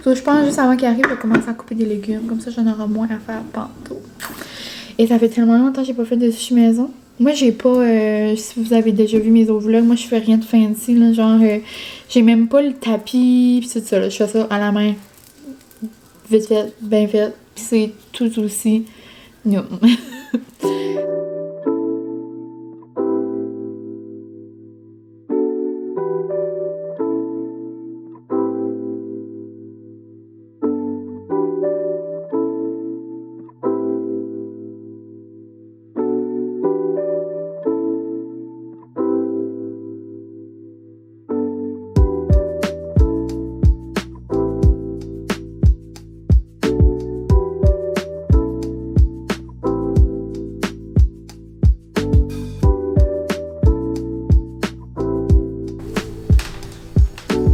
Donc, je pense juste avant qu'il arrive, je vais commencer à couper des légumes. Comme ça j'en aurai moins à faire tantôt. Et ça fait tellement longtemps que j'ai pas fait de sushi maison. Moi j'ai pas, si vous avez déjà vu mes autres vlogs, moi je fais rien de fancy là. Genre j'ai même pas le tapis pis tout ça là. Je fais ça à la main. Vite fait, bien fait. Pis c'est tout aussi non.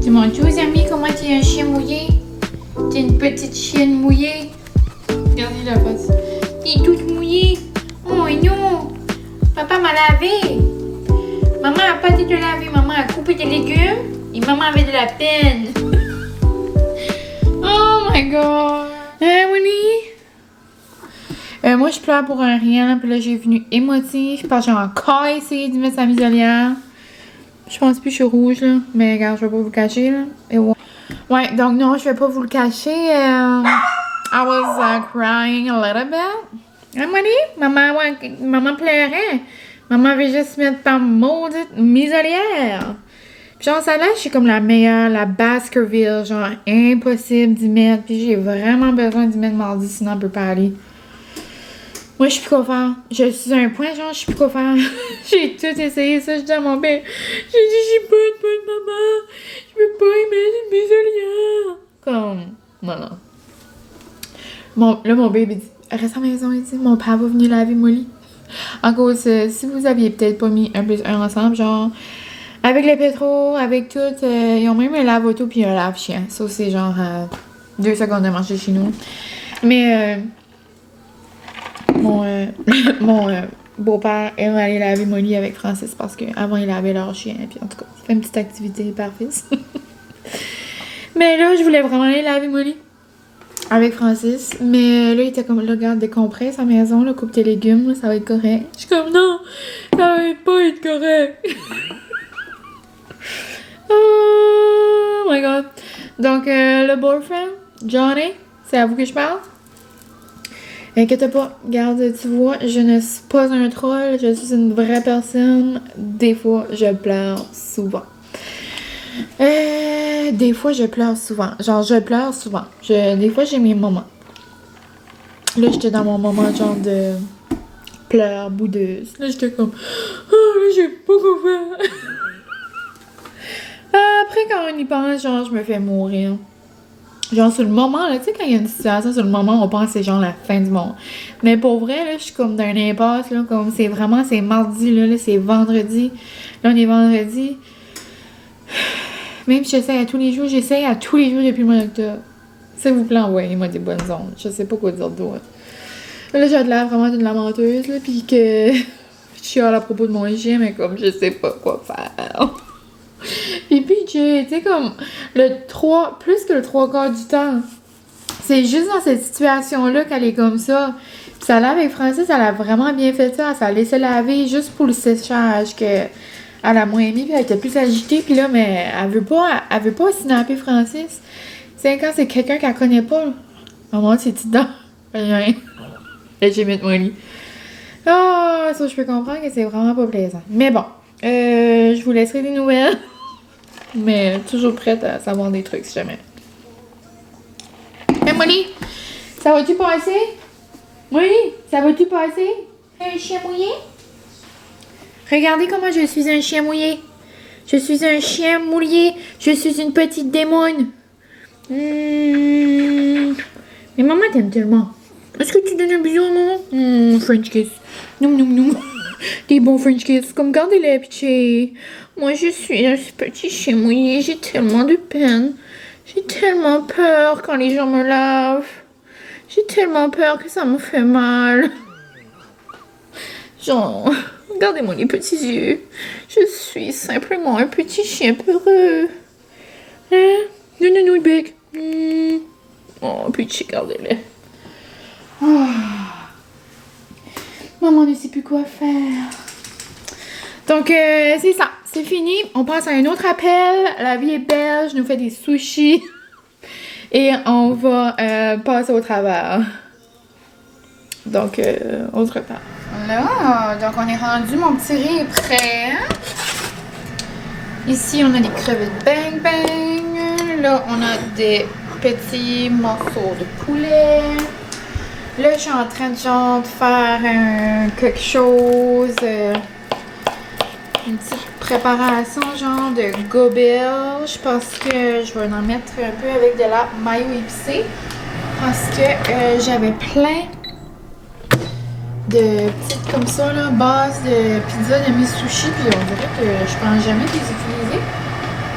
Dis-moi tous amis, comment tu es un chien mouillé? T'es une petite chienne mouillée. Regardez la face. T'es toute mouillée. Oh non! Papa m'a lavé. Maman a pas dit de laver. Maman a coupé des légumes. Et maman avait de la peine. Oh my god! Hein, Winnie? Moi, je pleure pour un rien. Puis là, j'ai venu émotive. Parce que j'ai encore essayé de mettre sa muselière. Je pense plus que je suis rouge, là. Mais regarde, je vais pas vous le cacher, là. Et ouais, donc non, je vais pas vous le cacher. I was crying a little bit. Hein, maman pleurait. Maman veut juste mettre par maudite muselière. Puis genre, ça là, je suis comme la meilleure, la Baskerville. Genre, impossible d'y mettre. Puis j'ai vraiment besoin d'y mettre mardi, sinon on peut pas aller. Moi, je sais plus quoi faire. Je suis à un point, genre, je sais plus quoi faire. J'ai tout essayé, ça. Je dis à mon père, j'ai dit, j'ai pas de maman. Je peux pas y mettre une muselière. Comme, non. Là, mon bébé dit, reste à la maison, il dit, mon père va venir laver Molly. En cause, si vous aviez peut-être pas mis 1 + 1 ensemble, genre, avec le pétro, avec tout, ils ont même un lave-auto puis un lave-chien. Ça, c'est genre 2 secondes de marcher chez nous. Mais, mon beau-père aime aller laver Molly avec Francis parce qu'avant il lavait leur chien. Puis en tout cas, il fait une petite activité par fils. Mais là, je voulais vraiment aller laver Molly avec Francis. Mais là, il était comme, là, regarde, décompresse à la maison, là, coupe tes légumes, là, ça va être correct. Je suis comme, non, ça va pas être correct. Oh my god. Donc, le boyfriend, Johnny, c'est à vous que je parle? Inquiète pas, regarde, tu vois, je ne suis pas un troll, je suis une vraie personne. Des fois, je pleure souvent. Des fois, je pleure souvent. Genre, je pleure souvent. Des fois, j'ai mes moments. Là, j'étais dans mon moment genre de pleurs boudeuse. Là, j'étais comme, oh, là, j'ai pas quoi faire. Après, quand on y pense, genre, je me fais mourir. Genre, sur le moment, là, tu sais, quand il y a une situation, sur le moment, on pense que c'est genre la fin du monde. Mais pour vrai, là, je suis comme dans un impasse, là, comme c'est vraiment, c'est mardi, là c'est vendredi. Là, on est vendredi. Même si j'essaie à tous les jours depuis le mois d'octobre. S'il vous plaît, envoyez-moi des bonnes ondes. Je sais pas quoi dire d'autre. Là, j'ai de l'air vraiment d'une lamenteuse, là, pis que je chiale à propos de mon chien, mais comme je sais pas quoi faire. Puis tu sais, comme plus que le 3/4 du temps, c'est juste dans cette situation-là qu'elle est comme ça. Puis ça lave avec Francis, elle a vraiment bien fait ça. Elle s'est laissé laver juste pour le séchage qu'elle a moins mis, puis elle était plus agitée. Puis là, mais elle veut pas snapper Francis. C'est quand c'est quelqu'un qu'elle connaît pas. Maman, c'est dedans. Rien. Et j'ai mis de mon lit. Ah, ça, je peux comprendre que c'est vraiment pas plaisant. Mais bon, je vous laisserai des nouvelles. Mais toujours prête à savoir des trucs si jamais. Hey Molly, ça va-tu passer? Molly, ça va-tu passer? Un chien mouillé? Regardez comment je suis un chien mouillé. Je suis un chien mouillé. Je suis une petite démone. Mais maman t'aime tellement. Est-ce que tu donnes un bisou à maman? French kiss. Noum noum noum. Des bons French kiss, comme gardez-les, pitié. Moi, je suis un petit chien mouillé, j'ai tellement de peine. J'ai tellement peur quand les gens me lavent. J'ai tellement peur que ça me fait mal. Genre, regardez-moi les petits yeux. Je suis simplement un petit chien peureux. Hein? Nounou, bec. Oh, pitié, regardez-les. Oh. Maman ne sait plus quoi faire. Donc, c'est ça. C'est fini. On passe à un autre appel. La vie est belle. Je nous fais des sushis. Et on va passer au travers. Donc, on se reparle. Là, donc on est rendu. Mon petit riz est prêt. Ici, on a des crevettes bang bang. Là, on a des petits morceaux de poulet. Là, je suis en train de genre de faire quelque chose, une petite préparation genre de goberge parce que je vais en mettre un peu avec de la mayo épicée parce que j'avais plein de petites comme ça là, base de pizza de mes sushis puis on dirait que je pense jamais les utiliser.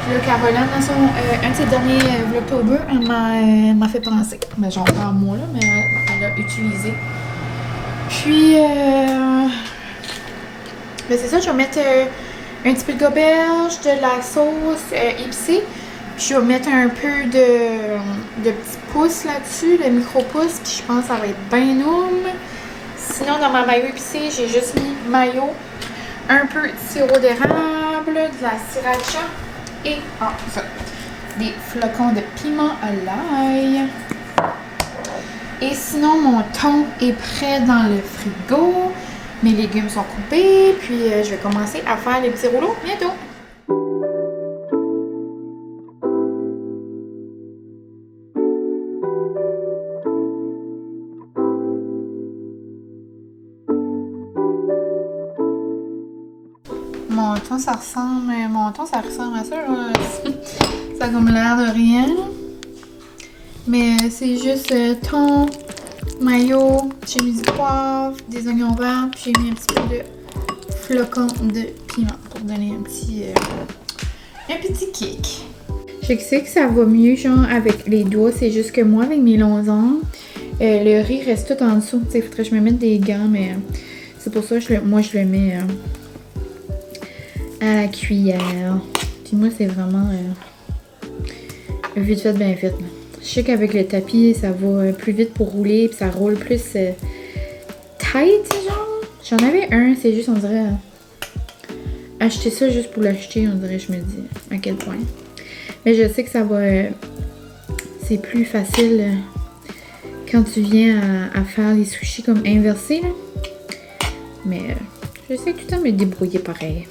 Puis là, Caroline, dans son, un de ses derniers Vlogtober, elle m'a fait penser. Mais genre pas à moi là, mais elle l'a utilisé. Puis, ben c'est ça, je vais mettre un petit peu de goberge, de la sauce épicée. Puis je vais mettre un peu de petits pouces là-dessus, de micro-pouces. Puis je pense que ça va être bien noum. Sinon, dans ma mayo épicée, j'ai juste mis mayo, un peu de sirop d'érable, de la sriracha. Et ça, des flocons de piment à l'ail. Et sinon, mon thon est prêt dans le frigo. Mes légumes sont coupés. Puis, je vais commencer à faire les petits rouleaux bientôt. Mon thon, ça ressemble à ça. Là. Ça a comme l'air de rien. Mais c'est juste thon, mayo, j'ai mis du poivre, des oignons verts, puis j'ai mis un petit peu de flocons de piment pour donner un petit kick. Je sais que ça va mieux genre avec les doigts, c'est juste que moi avec mes longs ongles, le riz reste tout en dessous. Il faudrait que je me mette des gants, mais c'est pour ça que moi je le mets à la cuillère. Puis moi c'est vraiment vite fait, bien fait. Là. Je sais qu'avec le tapis, ça va plus vite pour rouler, puis ça roule plus tight, genre. J'en avais un, c'est juste, on dirait, acheter ça juste pour l'acheter, on dirait, je me dis, à quel point. Mais je sais que ça va, c'est plus facile quand tu viens à faire les sushis comme inversés, là. Mais j'essaie tout le temps de me débrouiller pareil.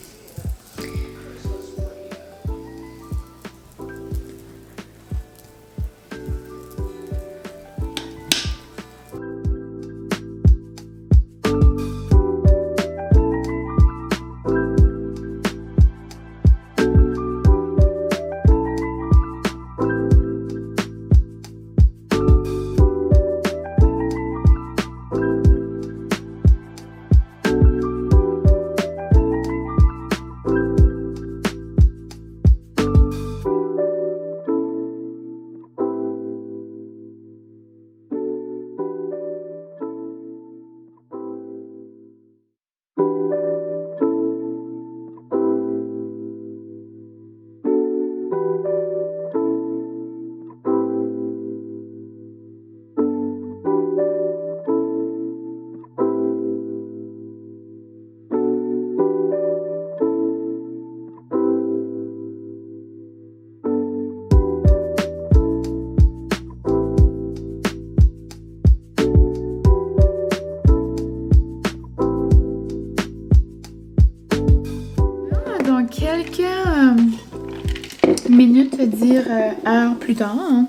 Minutes, dire heure plus tard. Hein.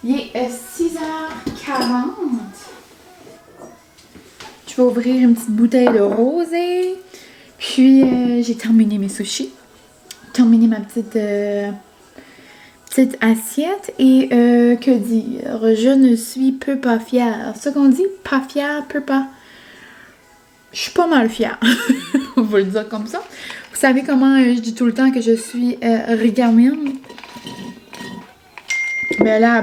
Il est 6h40. Je vais ouvrir une petite bouteille de rosé. Puis j'ai terminé mes sushis. Terminé ma petite assiette. Et que dire? Je ne suis peu pas fière. Ce qu'on dit, pas fière, peu pas. je suis pas mal fière. On va le dire comme ça. Vous savez comment je dis tout le temps que je suis rigamine? Ben là,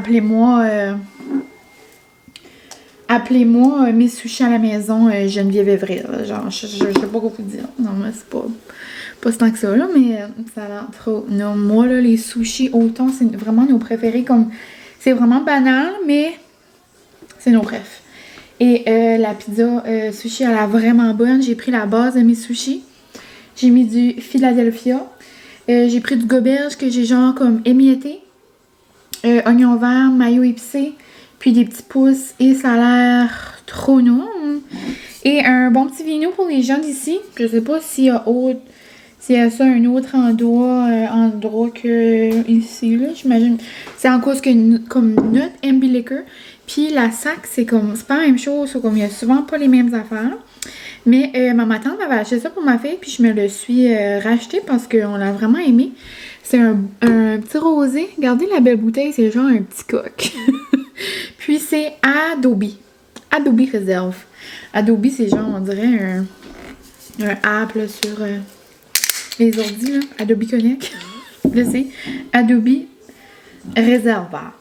appelez-moi mes sushis à la maison Geneviève Evril. Genre, je sais pas quoi vous dire. Non, mais c'est pas tant que ça, là, mais ça a l'air trop... Non, moi, là, les sushis au thon, c'est vraiment nos préférés. Comme c'est vraiment banal, mais c'est nos préfs. Et la pizza sushi, elle est vraiment bonne. J'ai pris la base de mes sushis. J'ai mis du Philadelphia. J'ai pris du goberge que j'ai genre comme émietté. Oignon vert, mayo épicé. Puis des petits pouces. Et ça a l'air trop non. Et un bon petit vino pour les gens d'ici. Je sais pas s'il y a ça un autre endroit que ici, là, j'imagine. C'est en cause que comme notre MB Liquor. Puis la sac, c'est pas la même chose. Comme il y a souvent pas les mêmes affaires. Mais ma tante m'avait acheté ça pour ma fille. Puis je me le suis racheté parce qu'on l'a vraiment aimé. C'est un petit rosé. Regardez la belle bouteille. C'est genre un petit coq. Puis c'est Adobe. Adobe Réserve. Adobe, c'est genre, on dirait un app là, sur les ordi, là. Adobe Connect. Là, c'est Adobe Réservoir.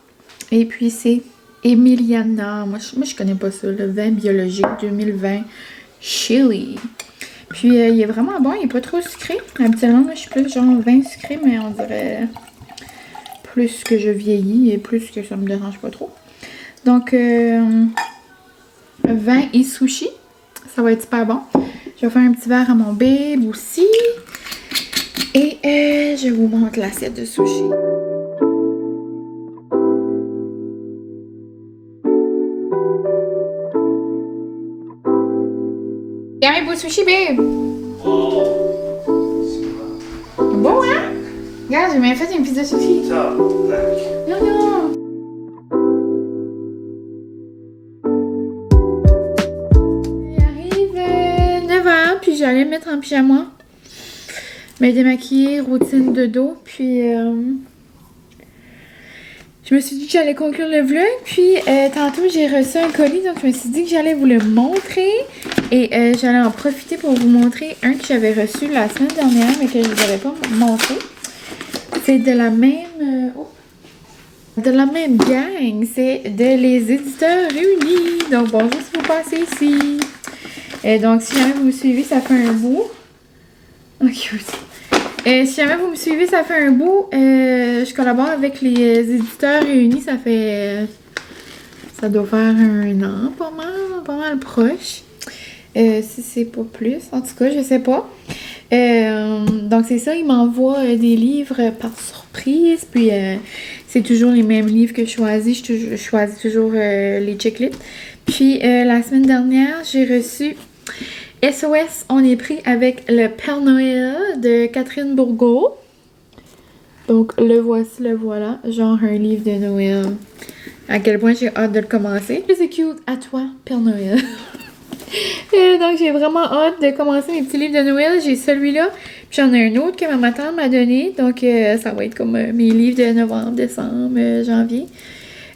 Et puis c'est Emiliana. Moi, je connais pas ça. Le vin biologique 2020 Chili. Puis, il est vraiment bon. Il est pas trop sucré. Habituellement, moi, je suis plus genre vin sucré, mais on dirait plus que je vieillis et plus que ça me dérange pas trop. Donc, vin et sushi. Ça va être super bon. Je vais faire un petit verre à mon babe aussi. Et je vous montre l'assiette de sushi. Y'a un beau sushi, babe! Bon, hein? Regarde, j'ai même fait une pizza sushi. Non, non! Il arrive 9h, puis j'allais me mettre en pyjama. Me démaquiller, routine de dos, puis je me suis dit que j'allais conclure le vlog, puis tantôt j'ai reçu un colis, donc je me suis dit que j'allais vous le montrer et j'allais en profiter pour vous montrer un que j'avais reçu la semaine dernière mais que je ne vous avais pas montré. C'est de la même gang, c'est de Les Éditeurs Réunis. Donc bonjour si vous passez ici. Et donc si jamais vous me suivez, ça fait un bout. Oh cute. Si jamais vous me suivez, ça fait un bout. Je collabore avec les Éditeurs Réunis. Ça doit faire un an, pas mal proche. Si c'est pas plus, en tout cas, je sais pas. Donc c'est ça, ils m'envoient des livres par surprise. Puis c'est toujours les mêmes livres que je choisis. Je choisis toujours les checklists. Puis la semaine dernière, j'ai reçu SOS, on est pris avec le Père Noël de Catherine Bourgault. Donc, le voici, le voilà. Genre un livre de Noël. À quel point j'ai hâte de le commencer. C'est cute. À toi, Père Noël. Donc, j'ai vraiment hâte de commencer mes petits livres de Noël. J'ai celui-là. Puis j'en ai un autre que ma tante m'a donné. Donc, ça va être comme mes livres de novembre, décembre, janvier.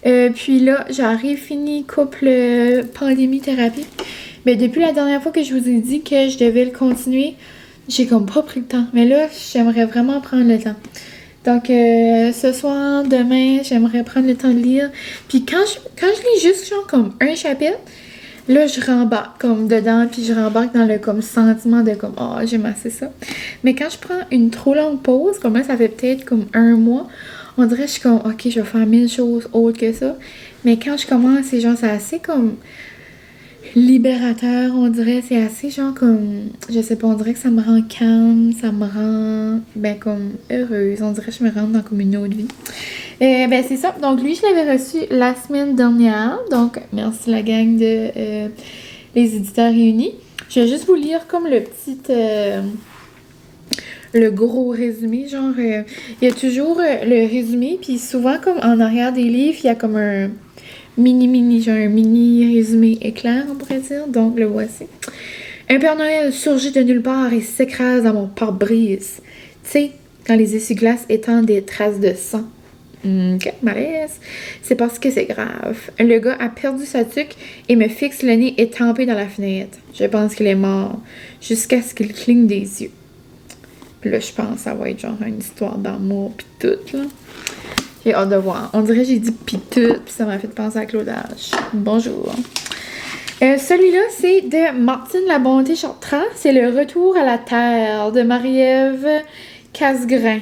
Puis là, j'arrive fini couple pandémie thérapie. Mais depuis la dernière fois que je vous ai dit que je devais le continuer, j'ai comme pas pris le temps. Mais là, j'aimerais vraiment prendre le temps. Donc, ce soir, demain, j'aimerais prendre le temps de lire. Puis quand je lis juste genre comme un chapitre, là, je rembarque comme dedans, puis je rembarque dans le comme sentiment de comme, oh, j'aime assez ça. Mais quand je prends une trop longue pause, comme là, ça fait peut-être comme un mois, on dirait que je suis comme, ok, je vais faire 1000 choses autres que ça. Mais quand je commence, c'est genre, c'est assez comme libérateur, on dirait. C'est assez genre comme, je sais pas, on dirait que ça me rend calme, ça me rend, ben, comme heureuse. On dirait que je me rends dans comme une autre vie. Ben, c'est ça. Donc, lui, je l'avais reçu la semaine dernière. Donc, merci la gang de Les Éditeurs Réunis. Je vais juste vous lire comme le petit... le gros résumé, genre, il y a toujours le résumé, puis souvent, comme en arrière des livres, il y a comme un genre un mini résumé éclair, on pourrait dire. Donc, le voici. Un Père Noël surgit de nulle part et s'écrase dans mon pare-brise. Tu sais, quand les essuie-glaces étendent des traces de sang. Ok, malaise. C'est parce que c'est grave. Le gars a perdu sa tuque et me fixe le nez étampé dans la fenêtre. Je pense qu'il est mort jusqu'à ce qu'il cligne des yeux. Puis là, je pense que ça va être genre une histoire d'amour pis tout, là. J'ai hâte de voir. On dirait que j'ai dit pis tout, pis ça m'a fait penser à Claude H. Bonjour. Celui-là, c'est de Martine La Bonté Chartrand. C'est le retour à la terre de Marie-Ève Casgrain.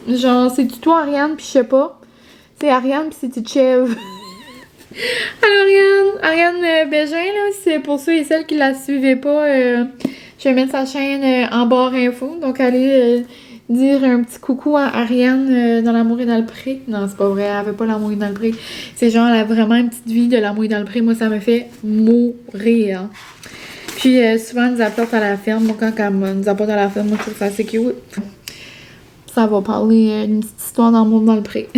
Genre, c'est toi, Ariane, pis je sais pas. C'est Ariane, pis c'est Tchev. Alors, Ariane Bégin, là, c'est pour ceux et celles qui la suivaient pas, je vais mettre sa chaîne en barre info. Donc, allez dire un petit coucou à Ariane dans L'amour est dans le pré. Non, c'est pas vrai, elle avait pas L'amour est dans le pré. C'est genre, elle a vraiment une petite vie de L'amour est dans le pré. Moi, ça me fait mourir. Puis, souvent, elle nous apporte à la ferme. Moi, quand elle nous apporte à la ferme, moi, je trouve ça assez cute. Ça va parler d'une petite histoire d'amour dans le pré.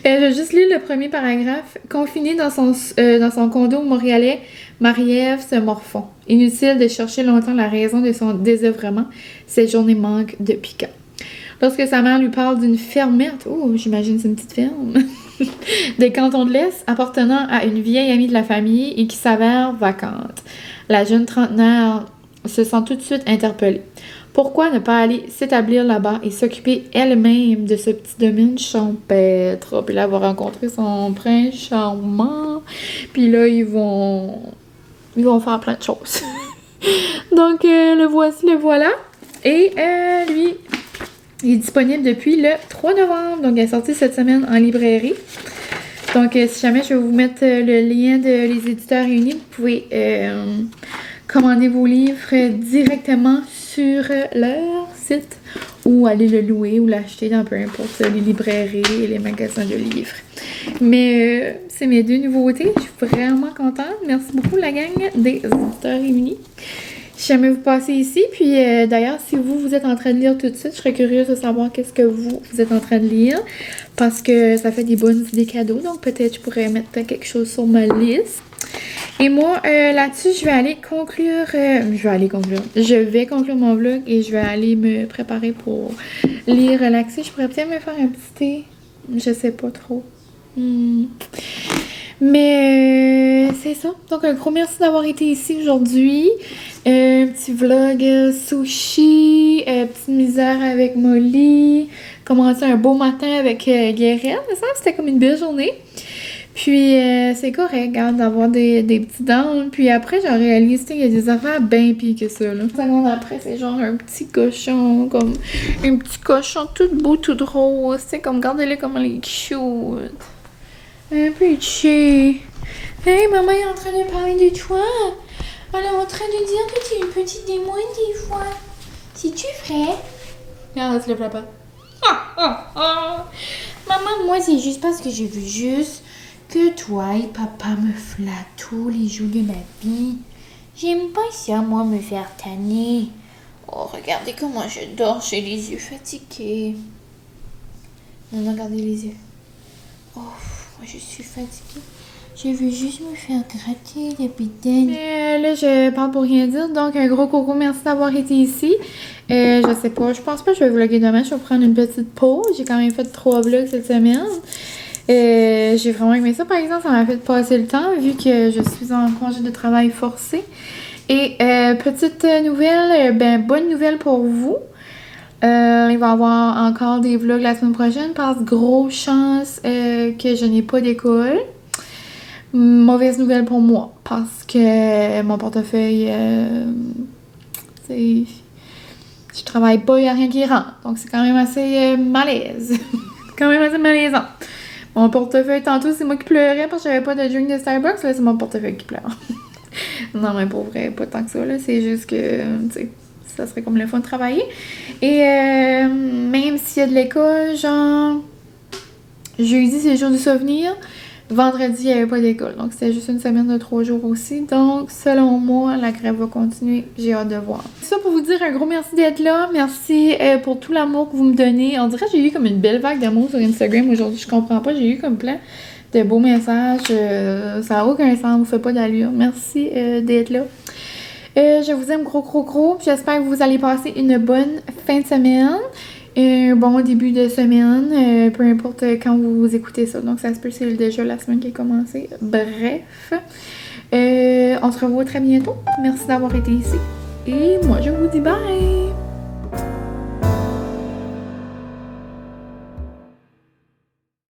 Je juste lu le premier paragraphe. Confinée dans son condo montréalais, Marie-Ève se morfond. Inutile de chercher longtemps la raison de son désœuvrement. Cette journée manque de piquant. Lorsque sa mère lui parle d'une fermette, oh, j'imagine c'est une petite ferme, des cantons de l'Est appartenant à une vieille amie de la famille et qui s'avère vacante. La jeune trentenaire se sent tout de suite interpellée. Pourquoi ne pas aller s'établir là-bas et s'occuper elle-même de ce petit domaine champêtre? Puis là, elle va rencontrer son prince charmant. Puis là, ils vont faire plein de choses. Donc, le voici, le voilà. Et lui, il est disponible depuis le 3 novembre. Donc, il est sorti cette semaine en librairie. Donc, si jamais je vais vous mettre le lien de Les Éditeurs Réunis, vous pouvez commander vos livres directement sur leur site ou aller le louer ou l'acheter dans peu importe les librairies et les magasins de livres. Mais c'est mes deux nouveautés. Je suis vraiment contente. Merci beaucoup la gang des Éditeurs Réunis. Si jamais vous passez ici, puis d'ailleurs, si vous êtes en train de lire tout de suite, je serais curieuse de savoir qu'est-ce que vous êtes en train de lire parce que ça fait des bonnes idées cadeaux. Donc peut-être je pourrais mettre quelque chose sur ma liste. Et moi, là-dessus, je vais conclure mon vlog et je vais aller me préparer pour lire, relaxer. Je pourrais peut-être me faire un petit thé. Je sais pas trop. Mais c'est ça. Donc, un gros merci d'avoir été ici aujourd'hui. Un petit vlog sushi, petite misère avec Molly. Commencer un beau matin avec Guérette. Ça, c'était comme une belle journée. Puis, c'est correct, hein, d'avoir des petits dents. Puis après, j'ai réalisé qu'il y a des affaires bien pires que ça, là. 5 secondes après, c'est genre un petit cochon, comme un petit cochon tout beau, tout rose. Tu sais, comme, regardez-le comment il est cute. Un peu cute. Hey, maman est en train de parler de toi. Elle est en train de dire que tu es une petite démon des fois. C'est-tu vrai? Regarde, le papa. Maman, moi, c'est juste parce que je veux juste que toi et papa me flattent tous les jours de ma vie. J'aime pas ça, moi, me faire tanner. Oh, regardez comment je dors, j'ai les yeux fatigués. Non, regardez les yeux. Oh, moi, je suis fatiguée. Je veux juste me faire gratter les bédaines. Là, je parle pour rien dire. Donc, un gros coucou, merci d'avoir été ici. Je sais pas, je pense pas que je vais vlogger demain. Je vais prendre une petite pause. J'ai quand même fait 3 vlogs cette semaine. J'ai vraiment aimé ça, par exemple, ça m'a fait passer le temps vu que je suis en congé de travail forcé. Et petite nouvelle, bonne nouvelle pour vous. Il va y avoir encore des vlogs la semaine prochaine parce que grosse chance que je n'ai pas d'école. Mauvaise nouvelle pour moi parce que mon portefeuille, je travaille pas, il n'y a rien qui rentre. Donc c'est quand même assez malaise. Quand même assez malaisant. Mon portefeuille, tantôt, c'est moi qui pleurais parce que j'avais pas de drink de Starbucks. Là, c'est mon portefeuille qui pleure. Non, mais pour vrai, pas tant que ça, là. C'est juste que, tu sais, ça serait comme le fun de travailler. Et même s'il y a de l'école, genre, jeudi, c'est le jour du souvenir. Vendredi, il n'y avait pas d'école. Donc, c'était juste une semaine de 3 jours aussi. Donc, selon moi, la grève va continuer. J'ai hâte de voir. C'est ça pour vous dire un gros merci d'être là. Merci pour tout l'amour que vous me donnez. On dirait que j'ai eu comme une belle vague d'amour sur Instagram aujourd'hui. Je comprends pas. J'ai eu comme plein de beaux messages. Ça n'a aucun sens. Vous faites pas d'allure. Merci d'être là. Je vous aime gros. J'espère que vous allez passer une bonne fin de semaine. un bon début de semaine, peu importe quand vous écoutez ça. Donc ça se peut que c'est déjà la semaine qui a commencé. Bref, on se revoit très bientôt. Merci d'avoir été ici. Et moi, je vous dis bye!